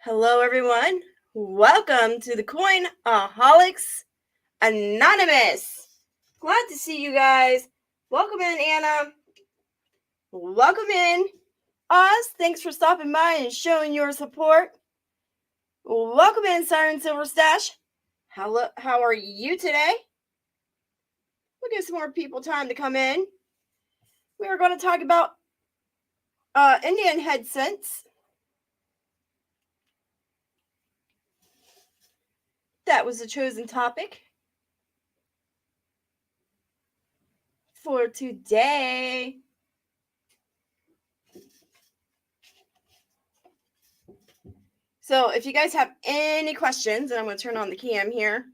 Hello, everyone. Welcome to the Coinholics Anonymous. Glad to see you guys. Welcome in, Anna. Welcome in, Oz. Thanks for stopping by and showing your support. Welcome in, Siren Silver Stash. How are you today? We'll give some more people time to come in. We are going to talk about Indian head scents. That was the chosen topic for today. So if you guys have any questions, and I'm going to turn on the cam here.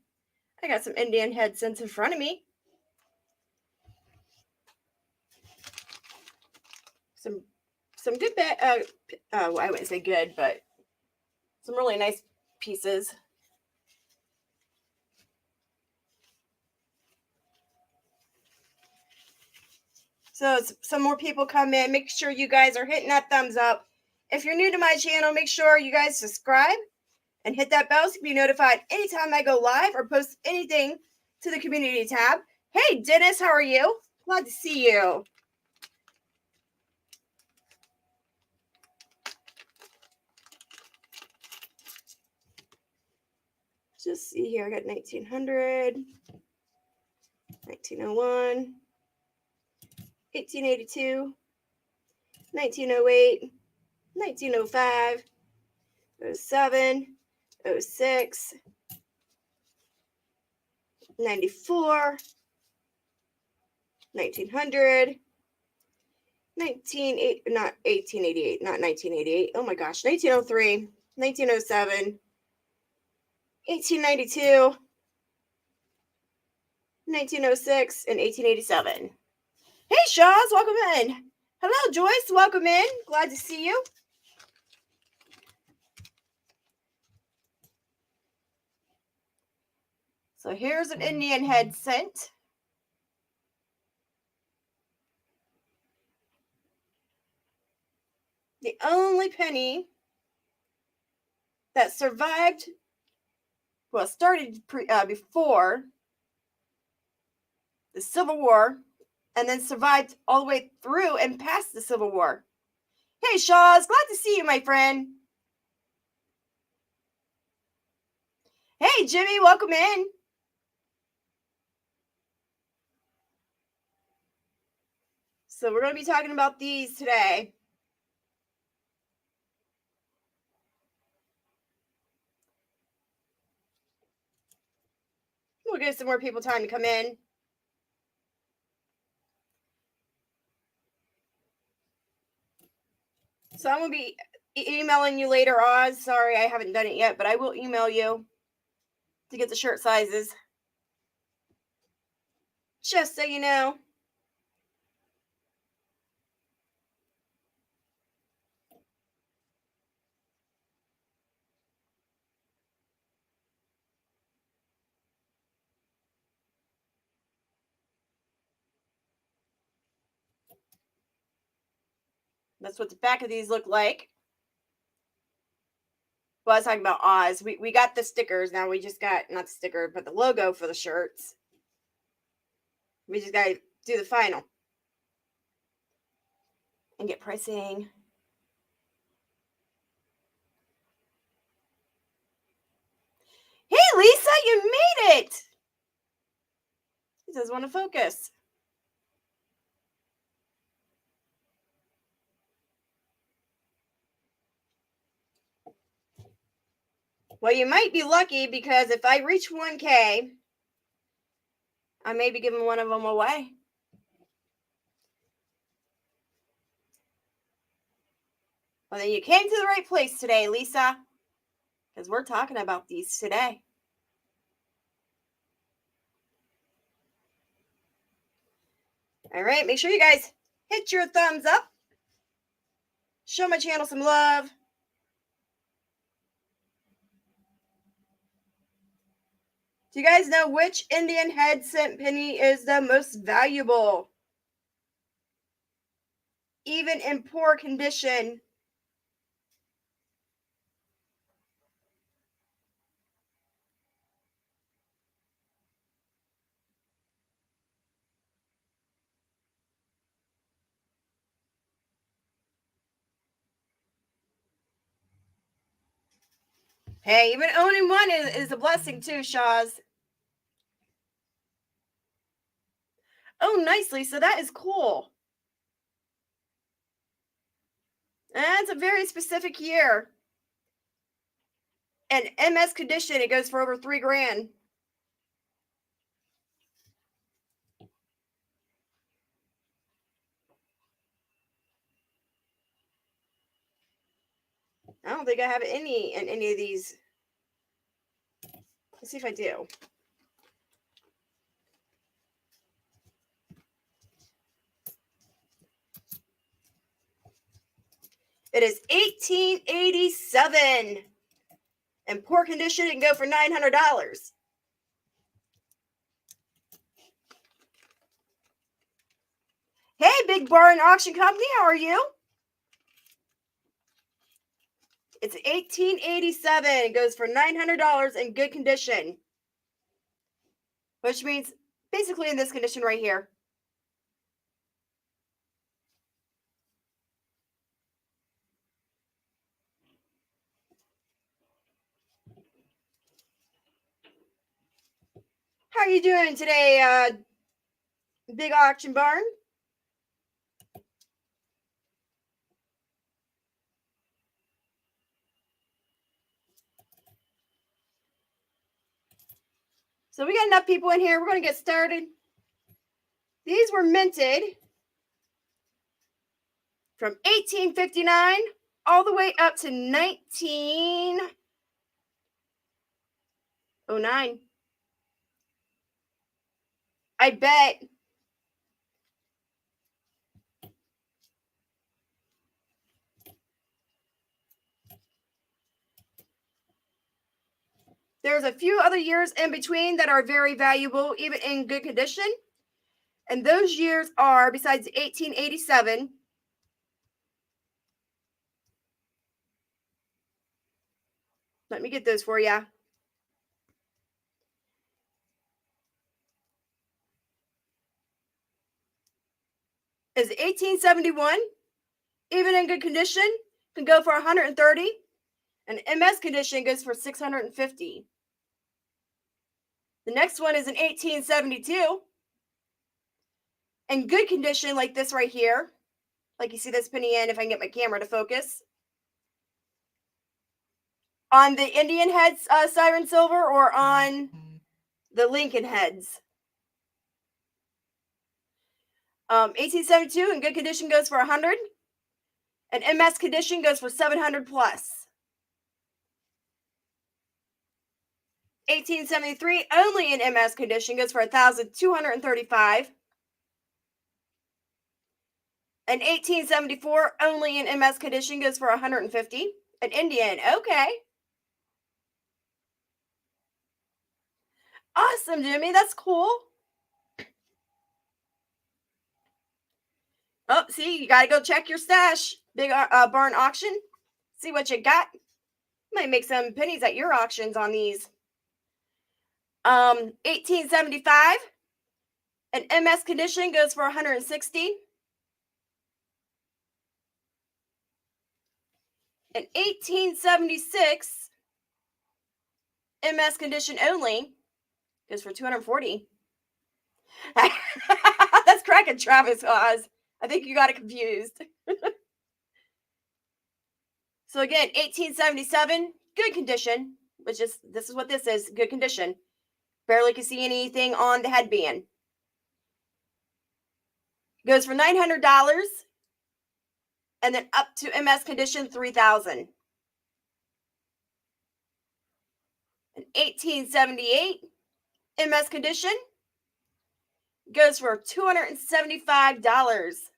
I got some Indian head scents in front of me. Some good, I wouldn't say good, but some really nice pieces. So some more people come in. Make sure you guys are hitting that thumbs up. If you're new to my channel, make sure you guys subscribe and hit that bell so you can be notified anytime I go live or post anything to the community tab. Hey, Dennis, how are you? Glad to see you. Just see here, I got 1900, 1901, 1882, 1908, 1905, 07, 06, 94, 1900, 1988, oh my gosh, 1903, 1907, 1892, 1906, and 1887. Hey, Shaz, welcome in. Hello, Joyce, welcome in. Glad to see you. So here's an Indian head scent. The only penny that survived, well, started before the Civil War, and then survived all the way through and past the Civil War. Hey, Shaz, glad to see you, my friend. Hey, Jimmy, welcome in. So we're going to be talking about these today. We'll give some more people time to come in. So I'm going to be emailing you later, Oz. Sorry, I haven't done it yet, but I will email you to get the shirt sizes. Just so you know. That's what the back of these look like. Well, I was talking about Oz. We got the stickers. Now we just got, not the sticker, but the logo for the shirts. We just got to do the final and get pricing. Hey, Lisa, you made it. He doesn't want to focus. Well, you might be lucky because if I reach 1K, I may be giving one of them away. Well, then you came to the right place today, Lisa, because we're talking about these today. All right, make sure you guys hit your thumbs up. Show my channel some love. Do you guys know which Indian head scent penny is the most valuable? Even in poor condition. Hey, even owning one is a blessing too, Shaz. Oh, nicely. So that is cool. That's a very specific year. And MS condition, it goes for over $3 grand. I don't think I have any in any of these. Let's see if I do. It is 1887. In poor condition, it can go for $900. Hey, Big Barn Auction Company, how are you? It's 1887. It goes for $900 in good condition. Which means basically in this condition right here. How are you doing today, Big Auction Barn? So we got enough people in here. We're going to get started. These were minted from 1859 all the way up to 1909. I bet. There's a few other years in between that are very valuable, even in good condition. And those years are, besides 1887, let me get those for you. Is 1871, even in good condition, can go for 130, and MS condition goes for 650. The next one is in 1872. In good condition, like this right here, like you see this penny in, if I can get my camera to focus, on the Indian heads siren silver or on the Lincoln heads. 1872 in good condition goes for 100, and MS condition goes for 700 plus. 1873 only in MS condition goes for 1,235. And 1874 only in MS condition goes for 150. An Indian, okay. Awesome, Jimmy. That's cool. Oh, see, you got to go check your stash. Big barn auction. See what you got. Might make some pennies at your auctions on these. 1875. An MS condition goes for 160. In 1876, MS condition only goes for 240. That's cracking Travis Oz. I think you got it confused. So again, 1877, good condition, which is, this is what this is, good condition. Barely can see anything on the headband. Goes for $900, and then up to MS condition, $3,000. In 1878, MS condition goes for $275.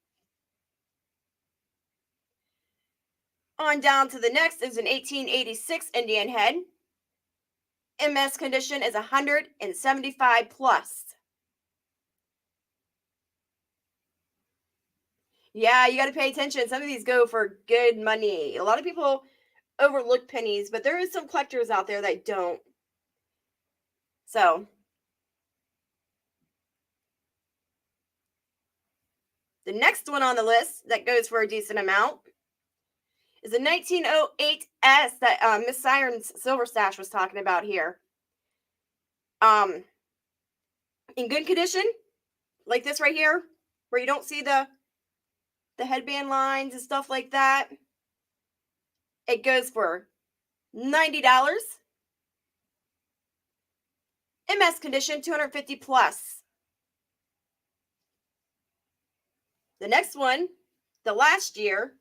On down to the next is an 1886 Indian head. MS condition is 175 plus. Yeah, you got to pay attention. Some of these go for good money. A lot of people overlook pennies, but there is some collectors out there that don't. So, the next one on the list that goes for a decent amount is a 1908S that Miss Siren's Silver Stash was talking about here. In good condition, like this right here, where you don't see the headband lines and stuff like that. It goes for $90. MS condition, 250 plus. The next one, the last year,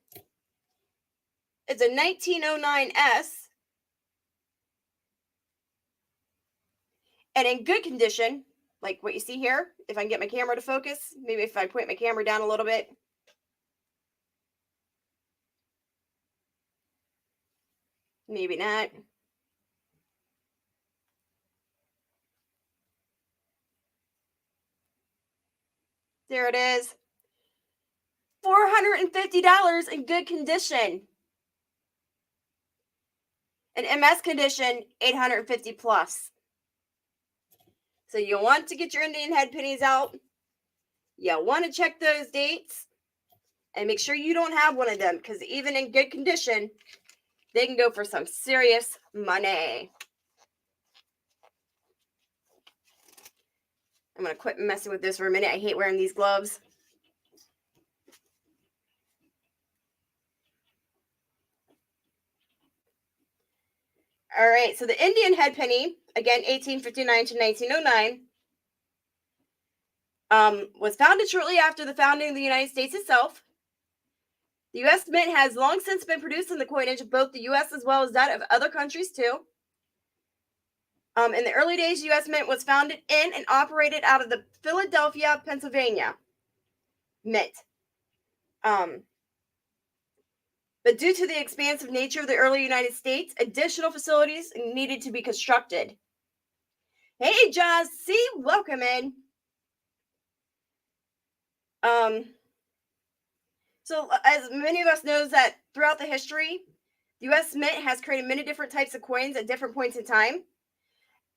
is a 1909S. And in good condition, like what you see here, if I can get my camera to focus, maybe if I point my camera down a little bit. Maybe not. There it is. $450 in good condition. In MS condition, 850 plus. So you want to get your Indian head pennies out. You want to check those dates and make sure you don't have one of them, because even in good condition, they can go for some serious money. I'm going to quit messing with this for a minute. I hate wearing these gloves. All right, so the Indian head penny, again, 1859 to 1909, was founded shortly after the founding of the United States itself. The U.S. Mint has long since been producing the coinage of both the U.S. as well as that of other countries, too. In the early days, U.S. Mint was founded in and operated out of the Philadelphia, Pennsylvania Mint. But due to the expansive nature of the early United States, additional facilities needed to be constructed. Hey, Joss, see, welcome in. So as many of us knows that throughout the history, the U.S. Mint has created many different types of coins at different points in time.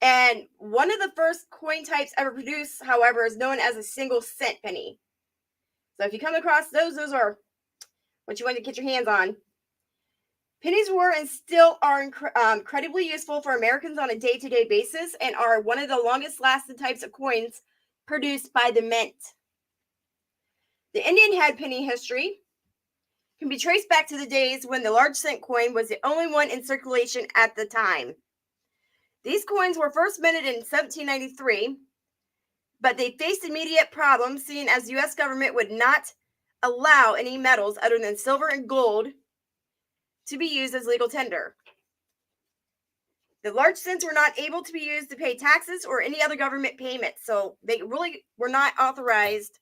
And one of the first coin types ever produced, however, is known as a single cent penny. So if you come across those are what you want to get your hands on. Pennies were and still are incredibly useful for Americans on a day-to-day basis and are one of the longest-lasting types of coins produced by the Mint. The Indian head penny history can be traced back to the days when the large cent coin was the only one in circulation at the time. These coins were first minted in 1793, but they faced immediate problems, seeing as the U.S. government would not allow any metals other than silver and gold to be used as legal tender. The large cents were not able to be used to pay taxes or any other government payments, so they really were not authorized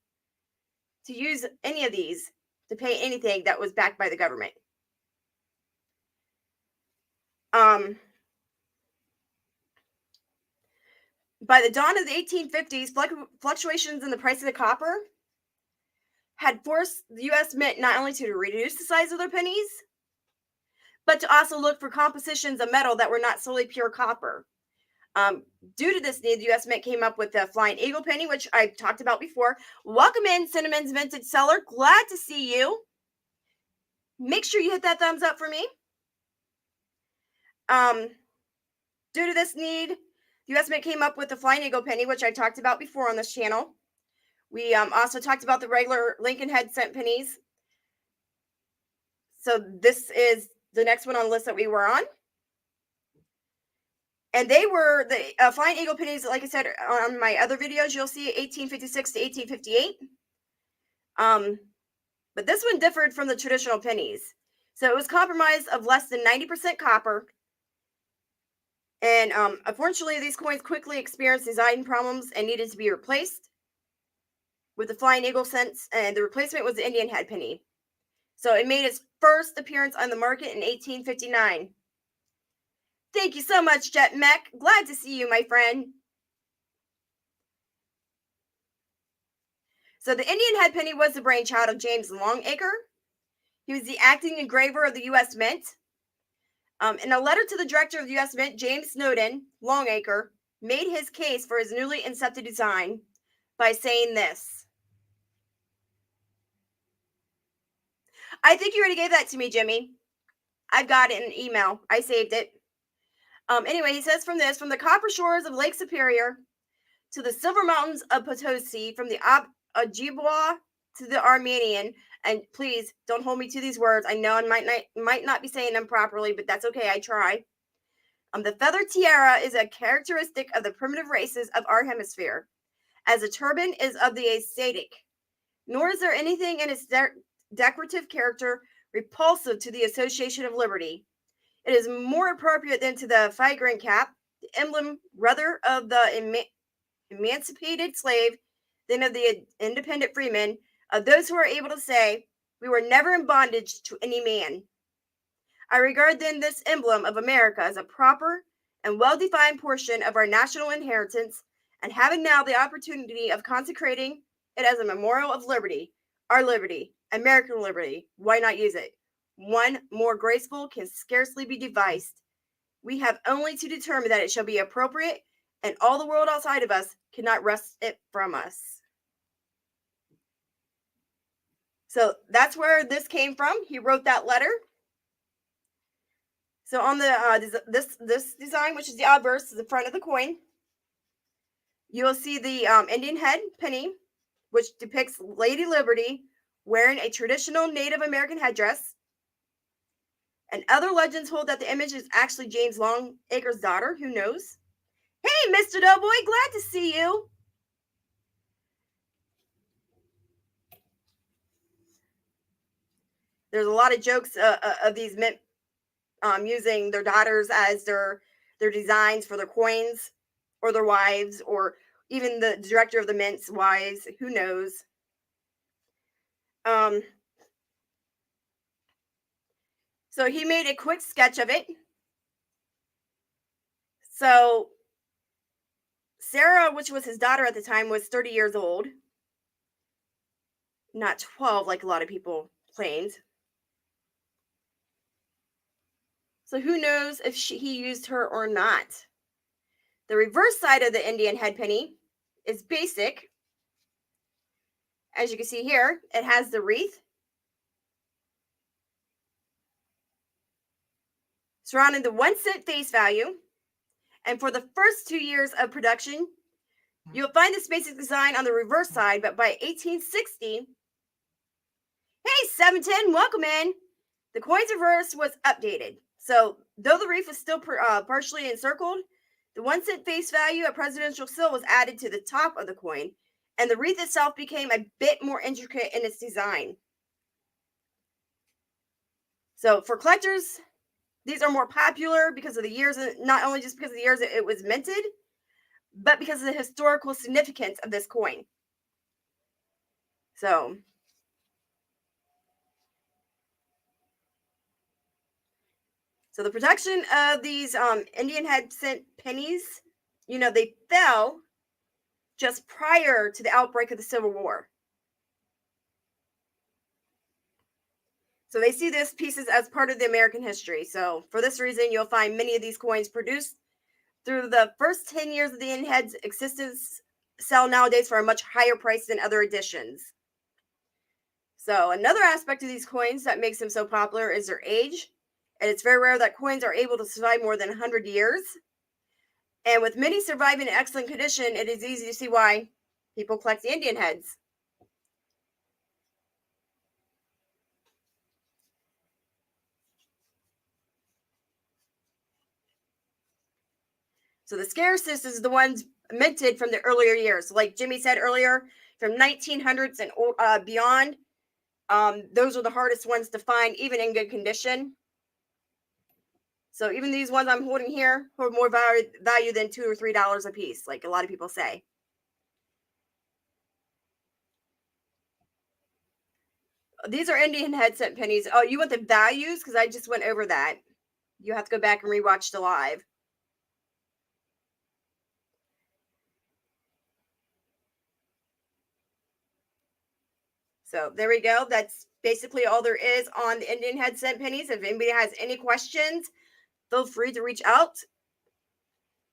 to use any of these to pay anything that was backed by the government. By the dawn of the 1850s, fluctuations in the price of the copper had forced the U.S. Mint not only to reduce the size of their pennies, but to also look for compositions of metal that were not solely pure copper. Due to this need, the U.S. Mint came up with the Flying Eagle penny, which I've talked about before. Welcome in, Cinnamon's Vintage Seller. Glad to see you. Make sure you hit that thumbs up for me. Due to this need, the U.S. Mint came up with the Flying Eagle penny, which I talked about before on this channel. We also talked about the regular Lincoln head cent pennies. So this is the next one on the list that we were on. And they were the Flying Eagle pennies, like I said on my other videos, you'll see 1856 to 1858. But this one differed from the traditional pennies. So it was comprised of less than 90% copper. And unfortunately, these coins quickly experienced design problems and needed to be replaced with the Flying Eagle cents. And the replacement was the Indian head penny. So it made its first appearance on the market in 1859. Thank you so much, Jet Mech. Glad to see you, my friend. So the Indian head penny was the brainchild of James Longacre. He was the acting engraver of the U.S. Mint. In a letter to the director of the U.S. Mint, James Snowden, Longacre, made his case for his newly incepted design by saying this. I think you already gave that to me, Jimmy. I've got it in an email. I saved it. Anyway, he says from the copper shores of Lake Superior to the silver mountains of Potosi, from the Ojibwa to the Armenian, and please don't hold me to these words. I know I might not be saying them properly, but that's okay. I try. The feather tiara is a characteristic of the primitive races of our hemisphere, as a turban is of the Asiatic. Nor is there anything in its decorative character repulsive to the association of liberty. It is more appropriate than to the figrant cap, the emblem rather of the emancipated slave than of the independent freeman, of those who are able to say, we were never in bondage to any man. I regard then this emblem of America as a proper and well-defined portion of our national inheritance, and having now the opportunity of consecrating it as a memorial of liberty, our liberty, American liberty, why not use it? One more graceful can scarcely be devised. We have only to determine that it shall be appropriate, and all the world outside of us cannot wrest it from us. So that's where this came from. He wrote that letter. So on the this design, which is the obverse, the front of the coin, you will see the Indian head penny, which depicts Lady Liberty wearing a traditional Native American headdress. And other legends hold that the image is actually James Longacre's daughter. Who knows? Hey, Mr. Doughboy, glad to see you. There's a lot of jokes of these men using their daughters as their designs for their coins, or their wives, or even the director of the mint's wives. Who knows? So he made a quick sketch of it. So Sarah, which was his daughter at the time, was 30 years old, not 12 like a lot of people claimed. So who knows if he used her or not. The reverse side of the Indian head penny is basic. As you can see here, it has the wreath surrounding the 1 cent face value. And for the first 2 years of production, you'll find this basic design on the reverse side, but by 1860, hey, 710, welcome in. The coin's reverse was updated. So though the wreath was still partially encircled, the 1 cent face value, a presidential seal, was added to the top of the coin, and the wreath itself became a bit more intricate in its design. So for collectors, these are more popular because of the years, not only just because of the years it was minted, but because of the historical significance of this coin. So the production of these Indian head cent pennies, they fell just prior to the outbreak of the Civil War. So they see these pieces as part of the American history. So for this reason, you'll find many of these coins produced through the first 10 years of the Indian head's existence sell nowadays for a much higher price than other editions. So another aspect of these coins that makes them so popular is their age. And it's very rare that coins are able to survive more than 100 years. And with many surviving in excellent condition, it is easy to see why people collect the Indian heads. So the scarcest is the ones minted from the earlier years. So like Jimmy said earlier, from 1900s and beyond, those are the hardest ones to find, even in good condition. So even these ones I'm holding here hold more value than $2 or $3 a piece, like a lot of people say. These are Indian head cent pennies. Oh, you want the values? Because I just went over that. You have to go back and rewatch the live. So there we go. That's basically all there is on the Indian head cent pennies. If anybody has any questions, feel free to reach out.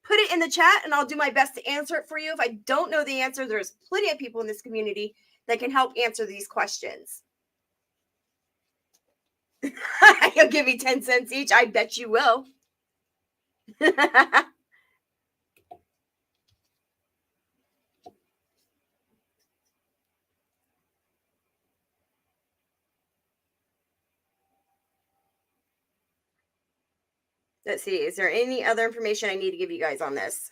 Put it in the chat and I'll do my best to answer it for you. If I don't know the answer, there's plenty of people in this community that can help answer these questions. You'll give me 10 cents each. I bet you will. Let's see. Is there any other information I need to give you guys on this?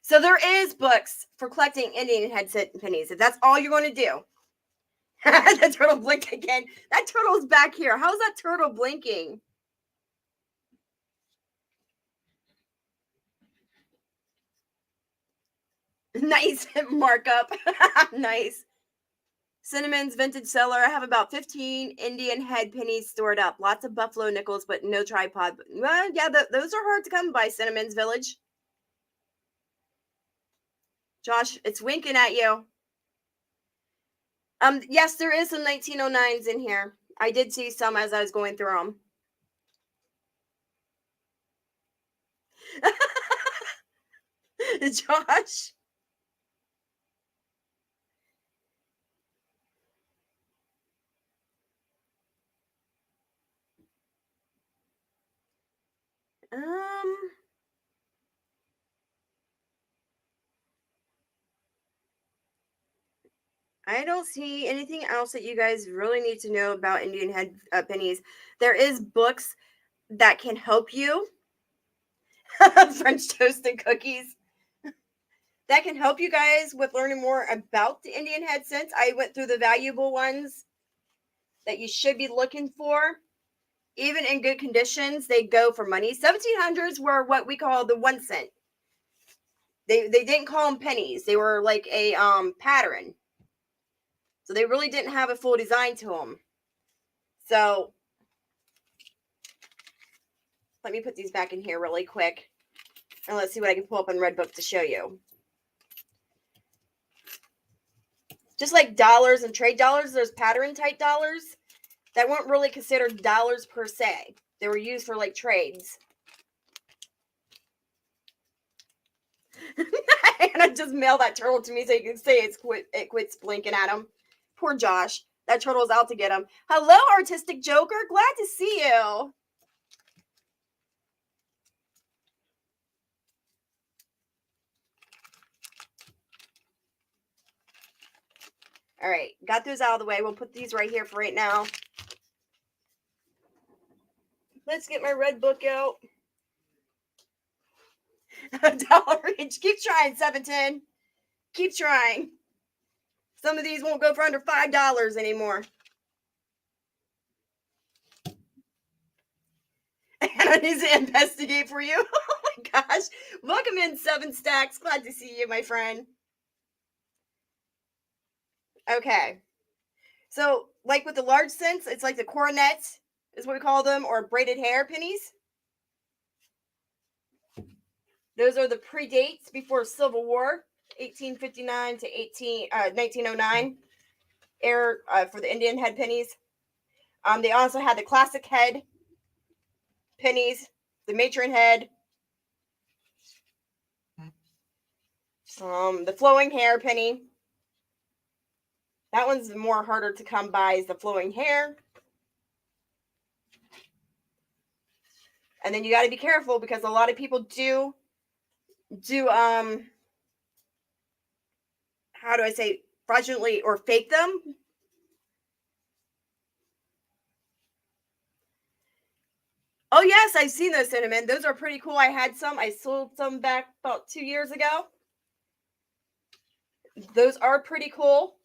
So there is books for collecting Indian head pennies. If that's all you're going to do. The turtle blinked again. That turtle's back here. How's that turtle blinking? Nice markup. Nice. Cinnamon's vintage cellar. I have about 15 Indian head pennies stored up. Lots of buffalo nickels, but no tripod. Well, yeah, those are hard to come by, Cinnamon's Village. Josh, it's winking at you. Yes, there is some 1909s in here. I did see some as I was going through them. Josh. I don't see anything else that you guys really need to know about Indian head pennies. There is books that can help you. French toast and cookies. That can help you guys with learning more about the Indian head cents. I went through the valuable ones that you should be looking for. Even in good conditions, they go for money. 1700s were what we call the 1 cent. They didn't call them pennies. They were like a pattern. So they really didn't have a full design to them. So let me put these back in here really quick. And let's see what I can pull up in Redbook to show you. Just like dollars and trade dollars, there's pattern type dollars that weren't really considered dollars per se. They were used for like trades. And I just mailed that turtle to me so you can say it quits blinking at him. Poor Josh. That turtle's out to get him. Hello, Artistic Joker. Glad to see you. All right. Got those out of the way. We'll put these right here for right now. Let's get my red book out. $1 each. Keep trying, 710. Keep trying. Some of these won't go for under $5 anymore. Anna needs to investigate for you. Oh my gosh. Welcome in, 7 Stacks. Glad to see you, my friend. Okay. So, like with the large cents, it's like the coronets is what we call them, or braided hair pennies. Those are the predates before Civil War, 1859 to 1909 era for the Indian head pennies. They also had the classic head pennies, the matron head, the flowing hair penny. That one's more harder to come by, is the flowing hair. And then you got to be careful because a lot of people do how do I say, fraudulently or fake them. Oh yes, I've seen those, Cinnamon. Those are pretty cool. I had some. I sold some back about 2 years ago. Those are pretty cool.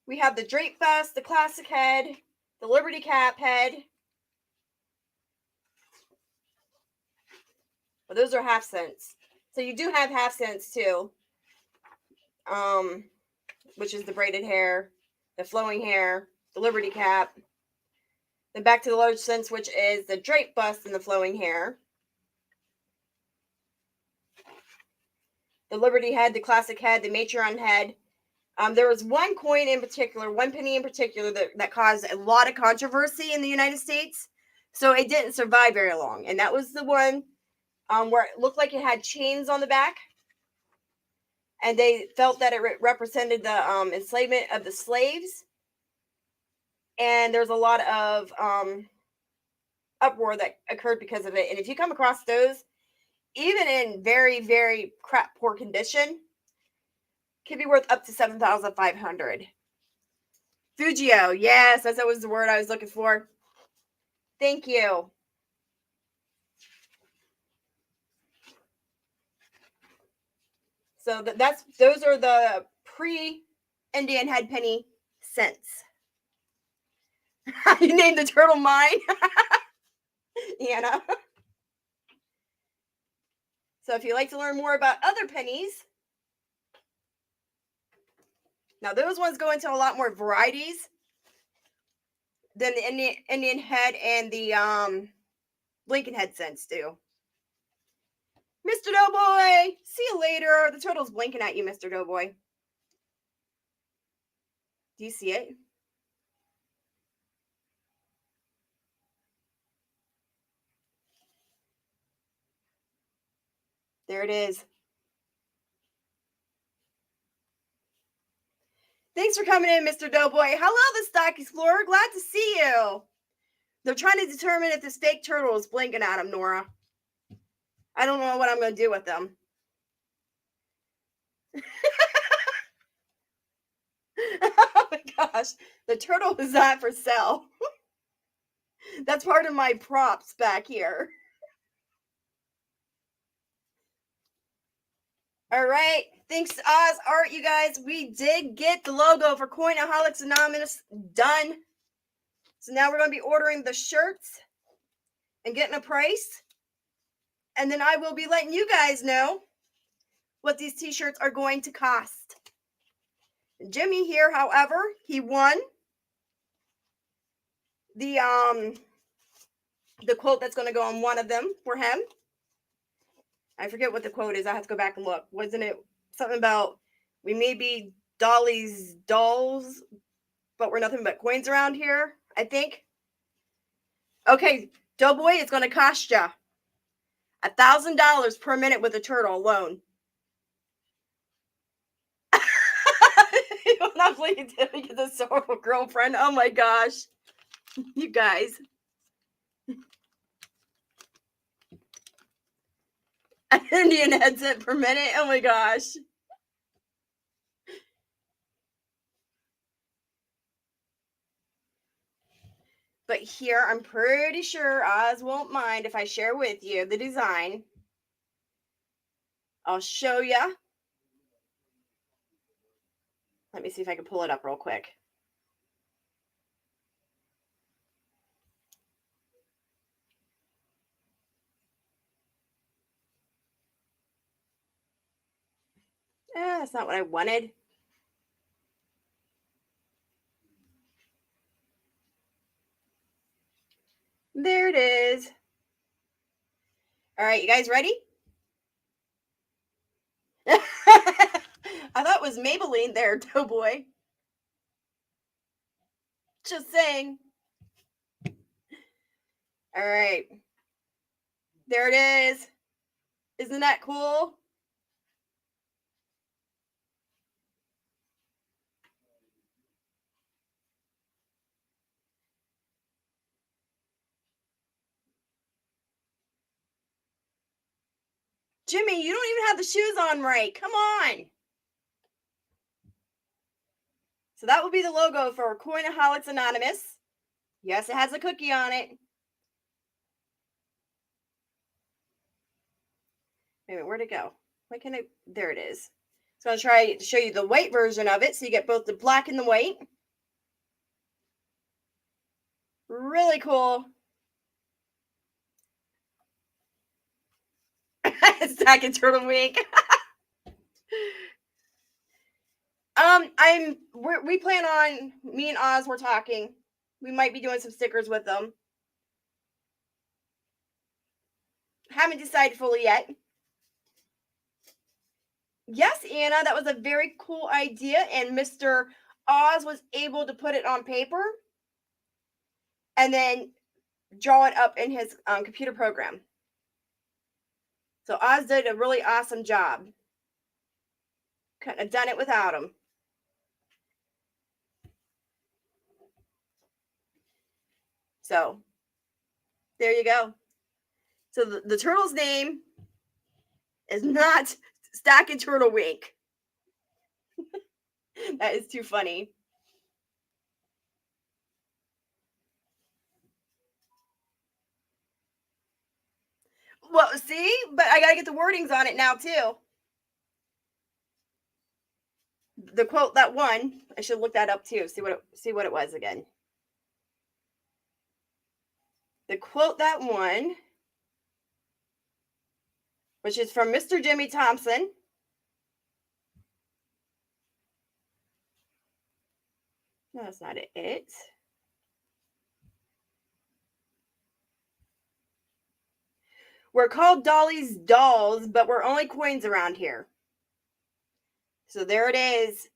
We have the drape vest, the classic head, the Liberty cap head. Well, those are half cents. So you do have half cents too. Which is the braided hair, the flowing hair, the Liberty cap. Then back to the large cents, which is the drape bust and the flowing hair. The Liberty head, the classic head, the matron head. There was one coin in particular, one penny in particular, that caused a lot of controversy in the United States. So it didn't survive very long. And that was the one where it looked like it had chains on the back. and they felt that it represented the enslavement of the slaves. And there's a lot of uproar that occurred because of it. And if you come across those, even in very, very crap poor condition, could be worth up to 7,500. Fujio, yes, that was the word I was looking for. Thank you. So those are the pre-Indian head penny cents. You named the turtle mine, Anna. So if you'd like to learn more about other pennies, now those ones go into a lot more varieties than the Indian head and the Lincoln head cents do. Mr. Doughboy, see you later. The turtle's blinking at you, Mr. Doughboy. Do you see it? There it is. Thanks for coming in, Mr. Doughboy. Hello, the Stock Explorer. Glad to see you. They're trying to determine if this fake turtle is blinking at him, Nora. I don't know what I'm going to do with them. Oh my gosh. The turtle is not for sale. That's part of my props back here. All right. Thanks to Oz Art, you guys. We did get the logo for Coinholic Anonymous done. So now we're going to be ordering the shirts and getting a price. And then I will be letting you guys know what these t-shirts are going to cost. Jimmy here, however, he won the quote that's going to go on one of them for him. I forget what the quote is. I have to go back and look. Wasn't it something about we may be Dolly's dolls, but we're nothing but coins around here, I think. Okay, Doughboy, it's going to cost you $1,000 per minute with a turtle alone. I'm not blinking to get this horrible girlfriend. Oh my gosh. You guys. An Indian headset per minute. Oh my gosh. But here, I'm pretty sure Oz won't mind if I share with you the design. I'll show you. Let me see if I can pull it up real quick. That's not what I wanted. There it is. All right, you guys ready? I thought it was Maybelline there, Doughboy. Just saying. All right. There it is. Isn't that cool? Jimmy, you don't even have the shoes on right. Come on. So that will be the logo for Coinholic Anonymous. Yes, it has a cookie on it. Wait a minute, where'd it go? Why can't I? There it is. So I'm going to try to show you the white version of it so you get both the black and the white. Really cool. Stack and Turtle Week. We plan on, me and Oz, we're talking. We might be doing some stickers with them. Haven't decided fully yet. Yes, Anna, that was a very cool idea, and Mr. Oz was able to put it on paper and then draw it up in his computer program. So Oz did a really awesome job. Couldn't have done it without him. So, there you go. So, the turtle's name is not Stack and Turtle Wink. That is too funny. Well, see? But I got to get the wordings on it now, too. The quote that won, I should look that up, too. See what it was again. The quote that won, which is from Mr. Jimmy Thompson. No, that's not it. We're called Dolly's dolls, but we're only coins around here. So there it is.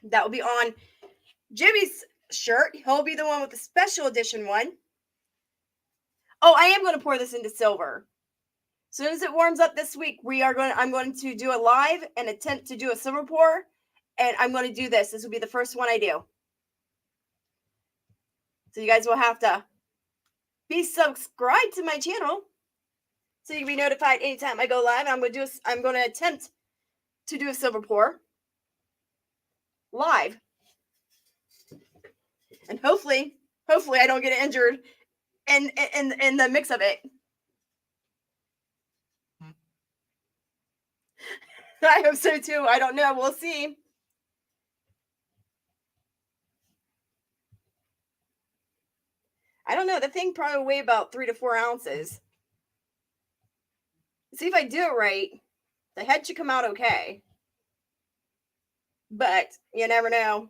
That will be on Jimmy's shirt. He'll be the one with the special edition one. Oh, I am going to pour this into silver. As soon as it warms up this week, I'm going to do a live and attempt to do a silver pour. And I'm going to do this. This will be the first one I do. So you guys will have to be subscribed to my channel so you can be notified anytime I go live. I'm going to attempt to do a silver pour live. And hopefully I don't get injured in the mix of it. I hope so too. I don't know. We'll see. I don't know. The thing probably weigh about 3 to 4 ounces. See if I do it right. The head should come out okay. But you never know.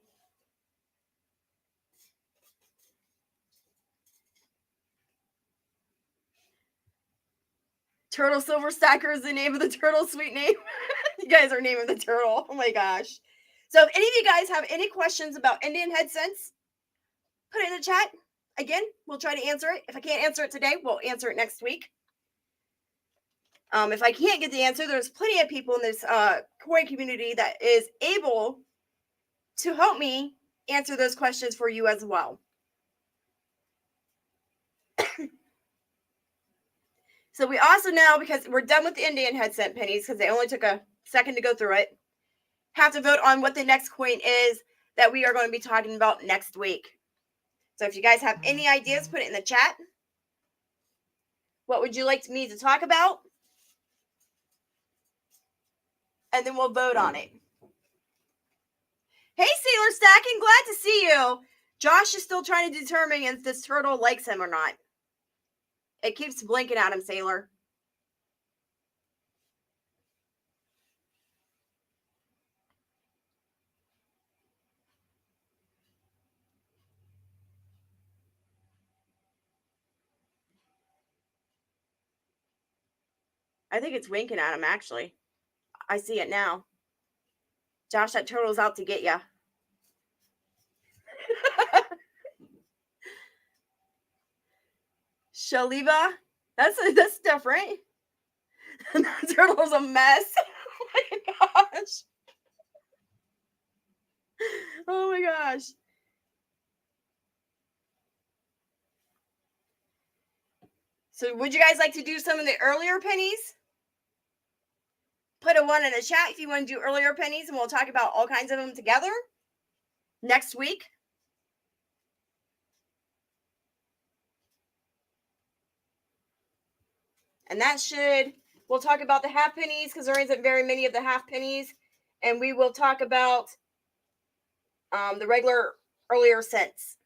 Turtle Silver Stacker is the name of the turtle. Sweet name. You guys are naming the turtle. Oh my gosh. So if any of you guys have any questions about Indian head scents, put it in the chat. Again, we'll try to answer it. If I can't answer it today, we'll answer it next week. If I can't get the answer, there's plenty of people in this koi community that is able to help me answer those questions for you as well. So we also now, because we're done with the Indian head scent pennies, because they only took a second to go through it, have to vote on what the next coin is that we are going to be talking about next week. So if you guys have any ideas, put it in the chat. What would you like me to talk about? And then we'll vote on it. Hey, Sailor Stacking, glad to see you. Josh is still trying to determine if this turtle likes him or not. It keeps blinking at him, Sailor. I think it's winking at him, actually. I see it now. Josh, that turtle's out to get you. Shaliva? That's different. That turtle's a mess. Oh my gosh. Oh my gosh. So would you guys like to do some of the earlier pennies? Put a 1 in the chat if you want to do earlier pennies, and we'll talk about all kinds of them together next week. And we'll talk about the half pennies because there isn't very many of the half pennies. And we will talk about the regular earlier scents.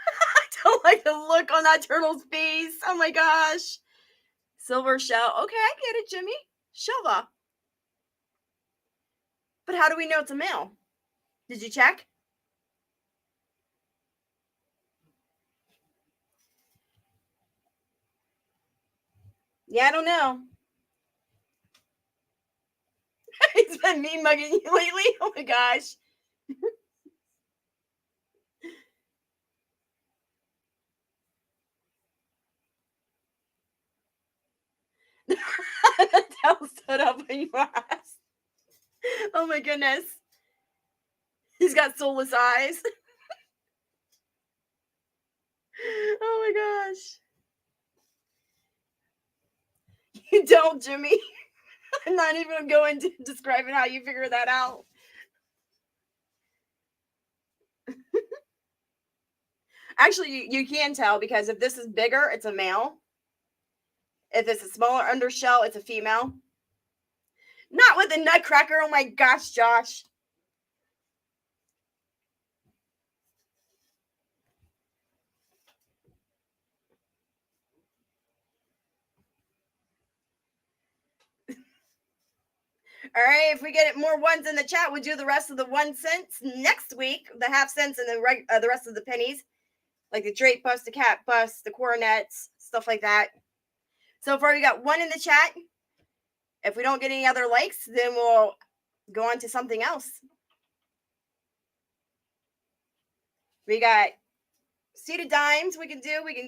I don't like the look on that turtle's face. Oh my gosh. Silver shell. Okay, I get it, Jimmy. Shova. But how do we know it's a male? Did you check? Yeah, I don't know. He's been mean mugging you lately. Oh my gosh. tail stood up when you asked. Oh my goodness. He's got soulless eyes. Oh my gosh. You don't, Jimmy. I'm not even going to describing how you figure that out. Actually, you can tell because if this is bigger, it's a male. If it's a smaller undershell, it's a female. Not with a nutcracker. Oh my gosh, Josh. All right, if we get more ones in the chat, we'll do the rest of the 1 cents next week. The half cents and the rest of the pennies, like the drape bust, the cat bust, the coronets, stuff like that. So far, we got 1 in the chat. If we don't get any other likes, then we'll go on to something else. We got seated dimes. We can do. We can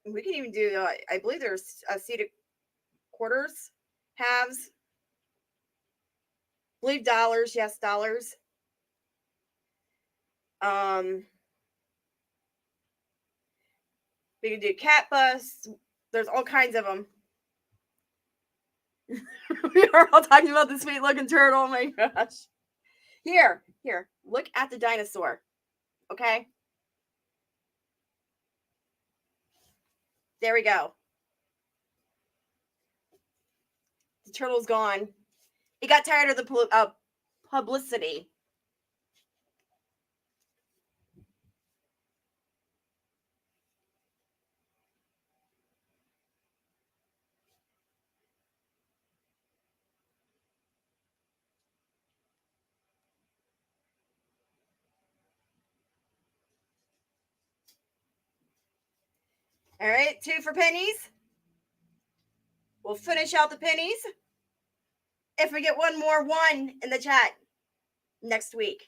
even do. I believe there's seated quarters, halves. I believe dollars. Yes, dollars. We can do cat busts. There's all kinds of them. We are all talking about the sweet looking turtle. Oh my gosh. Here. Look at the dinosaur. Okay. There we go. The turtle's gone. He got tired of the publicity. All right, 2 for pennies. We'll finish out the pennies if we get one more 1 in the chat next week.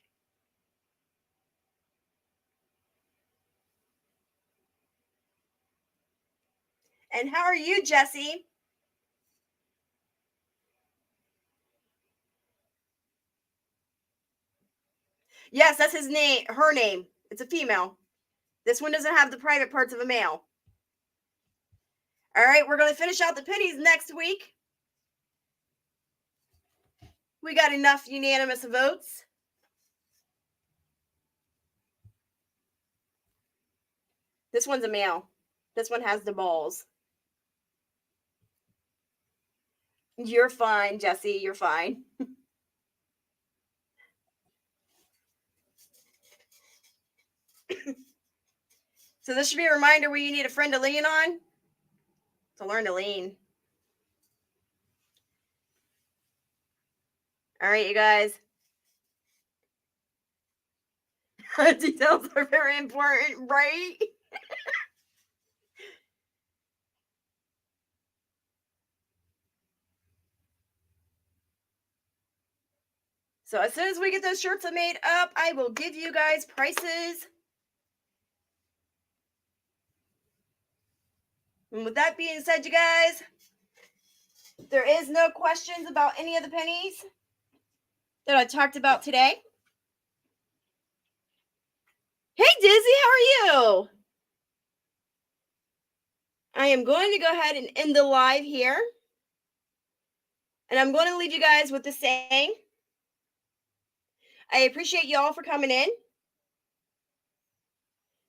And how are you, Jesse? Yes, that's his name, her name. It's a female. This one doesn't have the private parts of a male. All right, we're going to finish out the pennies next week. We got enough unanimous votes. This one's a male. This one has the balls. You're fine, Jesse. You're fine. So this should be a reminder where you need a friend to lean on. To learn to lean. All right, you guys. Details are very important, right? So as soon as we get those shirts made up, I will give you guys prices. And with that being said, you guys, there is no questions about any of the pennies that I talked about today. Hey, Dizzy, how are you? I am going to go ahead and end the live here. And I'm going to leave you guys with the saying. I appreciate y'all for coming in.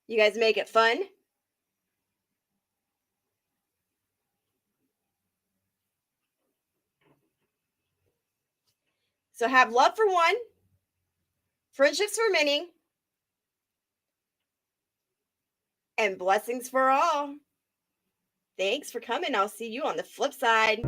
You guys make it fun. So have love for one, friendships for many, and blessings for all. Thanks for coming. I'll see you on the flip side.